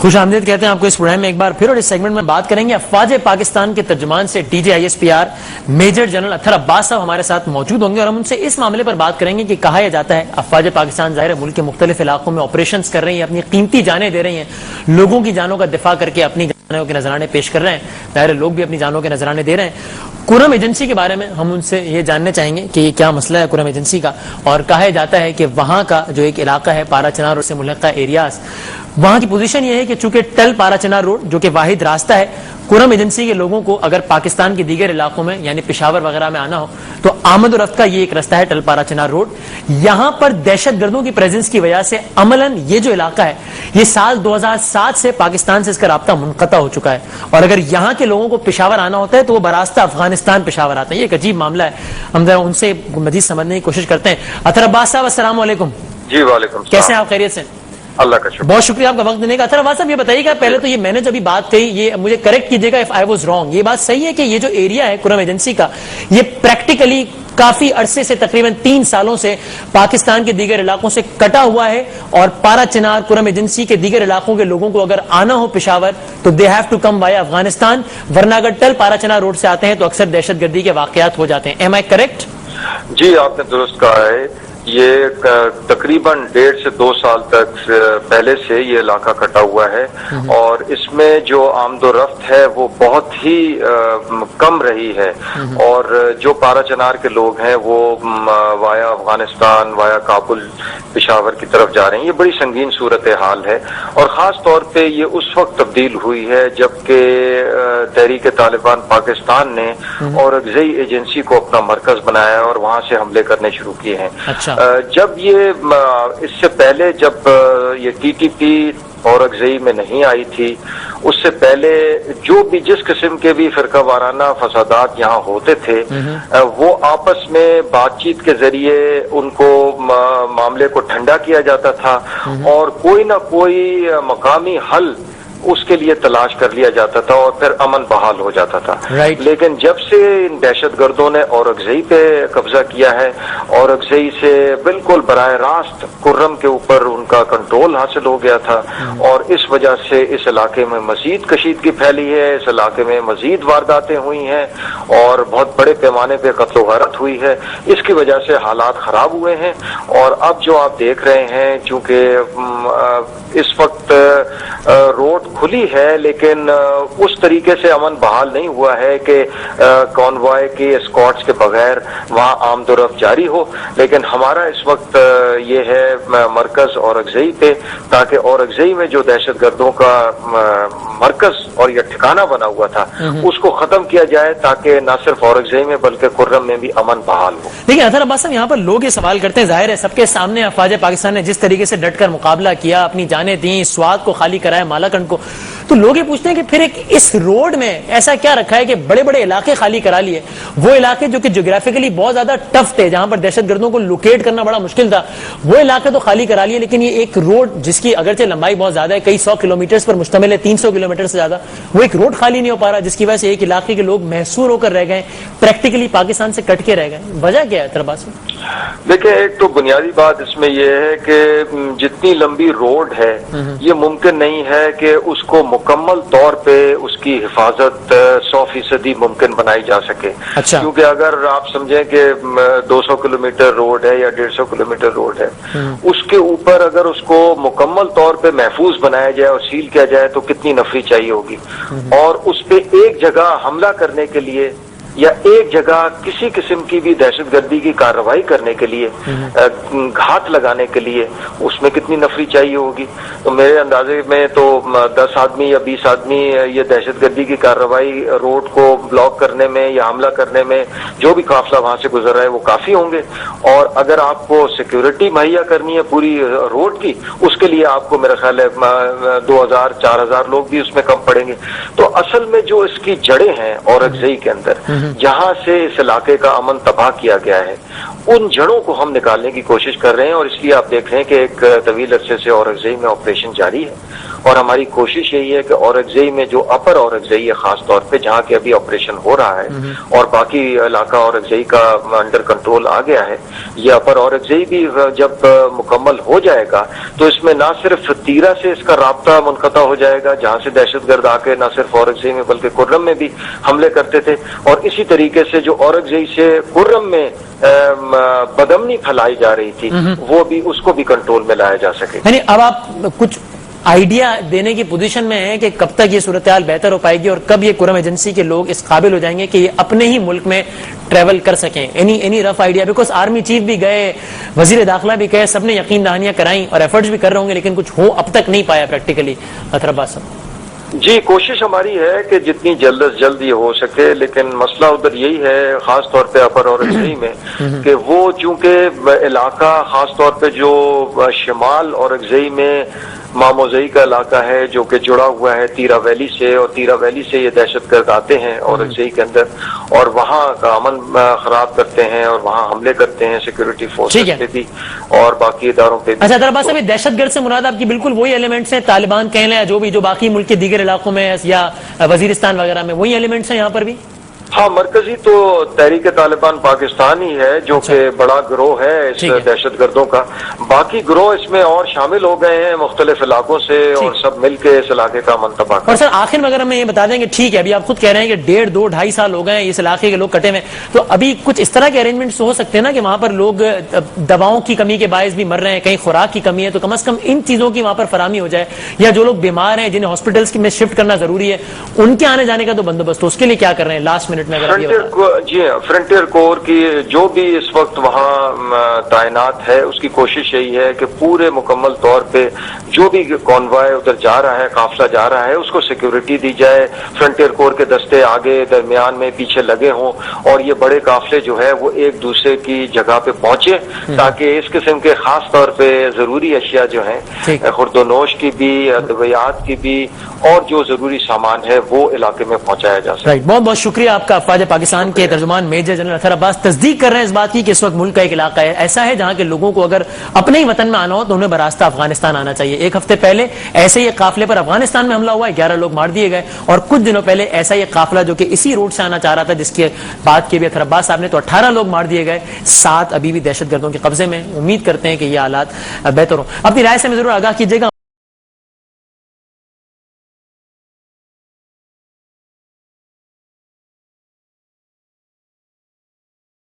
خوش آمدید کہتے ہیں آپ کو اس پروگرام میں ایک بار پھر، اور اس سیگمنٹ میں بات کریں گے افواج پاکستان کے ترجمان سے DGISPR میجر جنرل اطہر عباس صاحب ہمارے ساتھ موجود ہوں گے، اور ہم ان سے اس معاملے پر بات کریں گے کہ کہا یہ جاتا ہے افواج پاکستان ظاہر ہے ملک کے مختلف علاقوں میں آپریشنز کر رہی ہیں، اپنی قیمتی جانیں دے رہی ہیں، لوگوں کی جانوں کا دفاع کر کے اپنی جانوں کے نذرانے پیش کر رہے ہیں، ظاہر ہے لوگ بھی اپنی جانوں کے نذرانے دے رہے ہیں۔ کرم ایجنسی کے بارے میں ہم ان سے یہ جاننا چاہیں گے کہ یہ کیا مسئلہ ہے کرم ایجنسی کا، اور کہا جاتا ہے کہ وہاں کا جو ایک علاقہ ہے پارا چنار اور سے ملحقہ ایریاز، وہاں کی پوزیشن یہ ہے کہ چونکہ ٹل پارا چنار روڈ جو کہ واحد راستہ ہے، کرم ایجنسی کے لوگوں کو اگر پاکستان کے دیگر علاقوں میں یعنی پشاور وغیرہ میں آنا ہو تو آمد و رفت کا یہ ایک راستہ ہے ٹل پارا چنار روڈ۔ یہاں پر دہشت گردوں کی پریزنس کی وجہ سے عملاً یہ جو علاقہ ہے یہ سال 2007 سے پاکستان سے اس کا رابطہ منقطع ہو چکا ہے، اور اگر یہاں کے لوگوں کو پشاور آنا ہوتا ہے تو وہ براستہ افغانستان پشاور آتے ہیں۔ یہ ایک عجیب معاملہ ہے، ہم ذرا ان سے مزید سمجھنے کی کوشش کرتے ہیں۔ اطہر عباس صاحب السلام علیکم۔ جی وعلیکم السلام۔ کیسے ہیں آپ؟ خیریت سے؟ اللہ کا شکر۔ بہت شکریہ آپ کا وقت دینے کا۔ اطہر عباس صاحب یہ بتائیے گا، پہلے تو یہ میں نے جو ابھی بات کہی یہ مجھے کریکٹ کیجیے گا اف آئی واز رانگ، یہ بات صحیح ہے کہ یہ جو ایریا ہے کرم ایجنسی کا یہ پریکٹیکلی کافی عرصے سے تقریباً 3 سالوں سے پاکستان کے دیگر علاقوں سے کٹا ہوا ہے، اور پارا چنار کرم ایجنسی کے دیگر علاقوں کے لوگوں کو اگر آنا ہو پشاور تو they have to come via Afghanistan, ورنہ اگر ٹل پارا چنار روڈ سے آتے ہیں تو اکثر دہشت گردی کے واقعات ہو جاتے ہیں۔ M I correct? جی آپ نے درست کہا ہے، یہ تقریباً 1.5 سے 2 سال تک پہلے سے یہ علاقہ کٹا ہوا ہے، اور اس میں جو آمد و رفت ہے وہ بہت ہی کم رہی ہے، اور جو پارا چنار کے لوگ ہیں وہ وایا افغانستان وایا کابل پشاور کی طرف جا رہے ہیں۔ یہ بڑی سنگین صورتحال ہے، اور خاص طور پہ یہ اس وقت تبدیل ہوئی ہے جبکہ تحریک طالبان پاکستان نے اورکزئی ایجنسی کو اپنا مرکز بنایا اور وہاں سے حملے کرنے شروع کیے ہیں۔ اچھا، جب یہ اس سے پہلے جب یہ TTP اورکزئی میں نہیں آئی تھی، اس سے پہلے جو بھی جس قسم کے بھی فرقہ وارانہ فسادات یہاں ہوتے تھے وہ آپس میں بات چیت کے ذریعے ان کو معاملے کو ٹھنڈا کیا جاتا تھا، اور کوئی نہ کوئی مقامی حل اس کے لیے تلاش کر لیا جاتا تھا، اور پھر امن بحال ہو جاتا تھا۔ لیکن جب سے ان دہشت گردوں نے اورکزئی پہ قبضہ کیا ہے، اورکزئی سے بالکل براہ راست کرم کے اوپر ان کا کنٹرول حاصل ہو گیا تھا، اور اس وجہ سے اس علاقے میں مزید کشیدگی پھیلی ہے، اس علاقے میں مزید وارداتیں ہوئی ہیں، اور بہت بڑے پیمانے پہ قتل و غارت ہوئی ہے۔ اس کی وجہ سے حالات خراب ہوئے ہیں، اور اب جو آپ دیکھ رہے ہیں چونکہ اس وقت روڈ کھلی ہے لیکن اس طریقے سے امن بحال نہیں ہوا ہے کہ کانوائے کے اسکواڈز کے بغیر وہاں آمد و رفت جاری ہو، لیکن ہمارا اس وقت یہ ہے مرکز اورکزئی پہ، تاکہ اورکزئی میں جو دہشت گردوں کا مرکز اور یہ ٹھکانہ بنا ہوا تھا اس کو ختم کیا جائے، تاکہ نہ صرف اورکزئی میں بلکہ کرم میں بھی امن بحال ہو۔ لیکن اطہر عباس صاحب یہاں پر لوگ یہ سوال کرتے ہیں، ظاہر ہے سب کے سامنے افواج پاکستان نے جس طریقے سے ڈٹ کر مقابلہ کیا، اپنی جانیں دیں، سوات کو خالی کرایا، مالاکنڈ کو، تو لوگ یہ پوچھتے ہیں کہ پھر اس روڈ میں ایسا کیا رکھا ہے کہ بڑے بڑے علاقے خالی کرا لیے، وہ علاقے جو کہ جغرافیکلی بہت زیادہ ٹف تھے، جہاں پر دہشت گردوں کو لوکیٹ کرنا بڑا مشکل تھا، وہ علاقے تو خالی کرا لیے، لیکن یہ ایک روڈ جس کی اگرچہ لمبائی بہت زیادہ ہے، کئی 100 کلومیٹرز پر مشتمل ہے، 300 کلومیٹر سے زیادہ، وہ ایک روڈ خالی نہیں ہو پا رہا، جس کی وجہ سے ایک علاقے کے لوگ محصور ہو کر رہ گئے، پریکٹیکلی پاکستان سے کٹ کے رہ گئے۔ وجہ کیا ہے اطہر عباس صاحب؟ دیکھیں، ایک تو بنیادی بات اس میں یہ ہے کہ جتنی لمبی روڈ ہے یہ ممکن نہیں ہے کہ اس کو مکمل طور پہ اس کی حفاظت 100% ممکن بنائی جا سکے۔ اچھا، کیونکہ اگر آپ سمجھیں کہ 200 کلومیٹر روڈ ہے یا 150 کلومیٹر روڈ ہے، اس کے اوپر اگر اس کو مکمل طور پہ محفوظ بنایا جائے اور سیل کیا جائے تو کتنی نفری چاہیے ہوگی، اور اس پہ ایک جگہ حملہ کرنے کے لیے یا ایک جگہ کسی قسم کی بھی دہشت گردی کی کارروائی کرنے کے لیے، گھات لگانے کے لیے اس میں کتنی نفری چاہیے ہوگی۔ تو میرے اندازے میں تو 10 آدمی یا 20 آدمی یہ دہشت گردی کی کارروائی روڈ کو بلاک کرنے میں یا حملہ کرنے میں جو بھی قافلہ وہاں سے گزر رہا ہے وہ کافی ہوں گے، اور اگر آپ کو سیکیورٹی مہیا کرنی ہے پوری روڈ کی، اس کے لیے آپ کو میرا خیال ہے 2000-4000 لوگ بھی اس میں کم پڑیں گے۔ تو اصل میں جو اس کی جڑیں ہیں اورکزئی کے اندر، جہاں سے اس علاقے کا امن تباہ کیا گیا ہے، ان جڑوں کو ہم نکالنے کی کوشش کر رہے ہیں، اور اس لیے آپ دیکھ رہے ہیں کہ ایک طویل عرصے سے اورکزئی میں آپریشن جاری ہے، اور ہماری کوشش یہی ہے کہ اورکزئی میں جو اپر اورکزئی ہے خاص طور پہ جہاں کے ابھی آپریشن ہو رہا ہے اور باقی علاقہ اورکزئی کا انڈر کنٹرول آ گیا ہے، یہ اپر اورکزئی بھی جب مکمل ہو جائے گا تو اس میں نہ صرف تیرا سے اس کا رابطہ منقطع ہو جائے گا جہاں سے دہشت گرد آ کے نہ صرف اورکزئی میں بلکہ کرم میں بھی حملے کرتے تھے، اور اسی طریقے سے جو اورکزئی سے کرم میں بدامنی پھیلائی جا رہی تھی وہ بھی اس کو بھی کنٹرول میں لایا جا سکے۔ یعنی اب آپ کچھ آئیڈیا دینے کی پوزیشن میں ہیں کہ کب تک یہ صورتحال بہتر ہو پائے گی اور کب یہ کرم ایجنسی کے لوگ اس قابل ہو جائیں گے کہ یہ اپنے ہی ملک میں ٹریول کر سکیں؟ Any rough idea? Because army chief بھی گئے، وزیر داخلہ بھی گئے، سب نے یقین دہانیاں کرائیں اور ایفرٹس بھی کر رہے ہوں گے، لیکن کچھ ہو اب تک نہیں پایا پریکٹیکلی۔ اطہر عباس صاحب جی، کوشش ہماری ہے کہ جتنی جلد از جلد یہ ہو سکے، لیکن مسئلہ ادھر یہی ہے خاص طور پہ اپر اورکزئی میں کہ وہ چونکہ علاقہ خاص طور پہ جو شمال اورکزئی میں ماموزئی کا علاقہ ہے جو کہ جڑا ہوا ہے تیرا ویلی سے، اور تیرا ویلی سے یہ دہشت گرد آتے ہیں اورکزئی کے اندر اور وہاں کا امن خراب کرتے ہیں اور وہاں حملے کرتے ہیں سیکورٹی فورسز پہ بھی اور باقی اداروں پہ بھی۔ اچھا اطہر عباس صاحب، دہشت گرد سے مراد آپ کی بالکل وہی ایلیمنٹس ہیں طالبان کہہ لیں جو باقی ملک کے دیگر علاقوں میں یا وزیرستان وغیرہ میں وہی ایلیمنٹس ہیں یہاں پر بھی؟ ہاں، مرکزی تو تحریک طالبان پاکستان ہی ہے جو کہ بڑا گروہ ہے اس دہشت گردوں کا، باقی گروہ اس میں اور شامل ہو گئے ہیں مختلف علاقوں سے اور سب مل کے اس علاقے کا امن تباہ اور سر آخر میں اگر ہمیں یہ بتا دیں کہ ٹھیک ہے ابھی آپ خود کہہ رہے ہیں کہ 1.5 2 2.5 سال ہو گئے ہیں اس علاقے کے لوگ کٹے ہوئے، تو ابھی کچھ اس طرح کے ارینجمنٹس ہو سکتے ہیں نا کہ وہاں پر لوگ دواؤں کی کمی کے باعث بھی مر رہے ہیں، کہیں خوراک کی کمی ہے، تو کم از کم ان چیزوں کی وہاں پر فراہمی ہو جائے، یا جو لوگ بیمار ہیں جنہیں ہاسپٹلس میں شفٹ کرنا ضروری ہے ان کے آنے جانے کا تو بندوبست، اس کے لیے کیا کر رہے ہیں لاسٹ منٹ میں اگر یہ جی فرنٹیئر کور کی جو بھی اس وقت وہاں تعینات ہے اس کی کوشش یہی ہے کہ پورے مکمل طور پہ جو بھی کانوائے ادھر جا رہا ہے، قافلہ جا رہا ہے، اس کو سیکیورٹی دی جائے، فرنٹیئر کور کے دستے آگے درمیان میں پیچھے لگے ہوں اور یہ بڑے قافلے جو ہے وہ ایک دوسرے کی جگہ پہ پہنچے تاکہ اس قسم کے خاص طور پہ ضروری اشیاء جو ہیں خورد و نوش کی بھی، ادویات کی بھی اور جو ضروری سامان ہے وہ علاقے میں پہنچایا جا سکے۔ بہت بہت شکریہ آپ کا۔ افواج پاکستان کے ترجمان میجر جنرل اطہر عباس تصدیق کر رہے ہیں اس بات کی کہ اس وقت ملک کا ایک علاقہ ایسا ہے جہاں کے لوگوں کو اگر اپنے ہی وطن میں آنا ہو تو انہیں براستہ افغانستان آنا چاہیے۔ ایک ہفتے پہلے ایسے ہی قافلے پر افغانستان میں حملہ ہوا، 11 لوگ مار دیے گئے، اور کچھ دنوں پہلے ایسا ہی قافلہ جو کہ اسی روٹ سے آنا چاہ رہا تھا جس کی بات کی بھی اطہر عباس صاحب نے، تو 18 لوگ مار دیے گئے، 7 ابھی بھی دہشت گردوں کے قبضے میں۔ امید کرتے ہیں کہ یہ حالات بہتر ہوں۔ اپنی رائے سے ہمیں ضرور آگاہ کیجیے گا۔